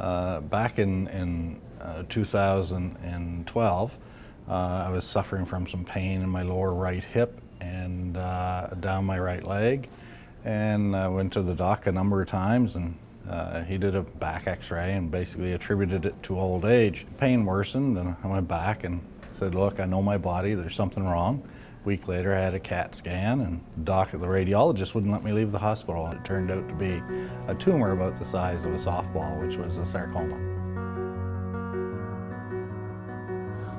Back in 2012, I was suffering from some pain in my lower right hip and down my right leg, and I went to the doc a number of times, and he did a back x-ray and basically attributed it to old age. Pain worsened, and I went back and said, look, I know my body, there's something wrong. A week later I had a CAT scan, and the radiologist wouldn't let me leave the hospital. It turned out to be a tumor about the size of a softball, which was a sarcoma.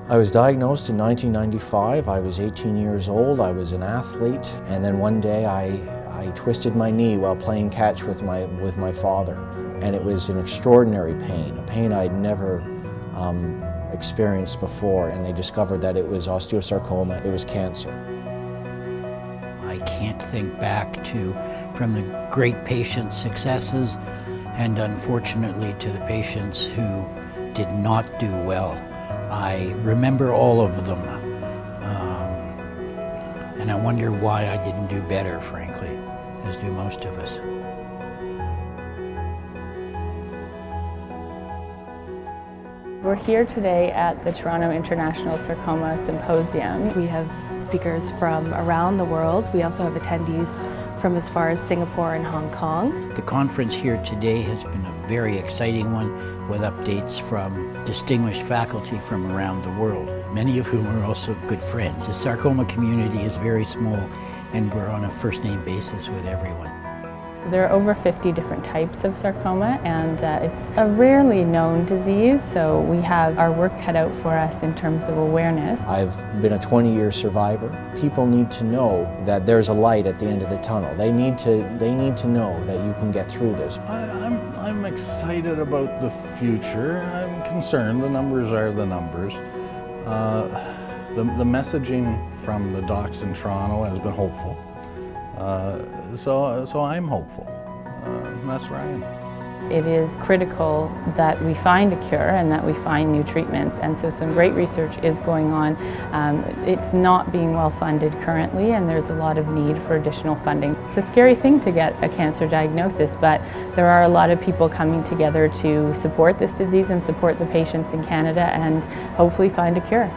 I was diagnosed in 1995. I was 18 years old. I was an athlete, and then one day I twisted my knee while playing catch with my father, and it was an extraordinary pain, a pain I'd never experienced before, and they discovered that it was osteosarcoma, it was cancer. I can't think back from the great patient successes and unfortunately to the patients who did not do well. I remember all of them, and I wonder why I didn't do better, frankly, as do most of us. We're here today at the Toronto International Sarcoma Symposium. We have speakers from around the world. We also have attendees from as far as Singapore and Hong Kong. The conference here today has been a very exciting one with updates from distinguished faculty from around the world, many of whom are also good friends. The sarcoma community is very small, and we're on a first-name basis with everyone. There are over 50 different types of sarcoma, and it's a rarely known disease, so we have our work cut out for us in terms of awareness. I've been a 20-year survivor. People need to know that there's a light at the end of the tunnel. They need to know that you can get through this. I'm excited about the future. I'm concerned. The numbers are the numbers. The messaging from the docs in Toronto has been hopeful. So I'm hopeful. That's where I am. It is critical that we find a cure and that we find new treatments, and so some great research is going on. It's not being well funded currently, and there's a lot of need for additional funding. It's a scary thing to get a cancer diagnosis, but there are a lot of people coming together to support this disease and support the patients in Canada and hopefully find a cure.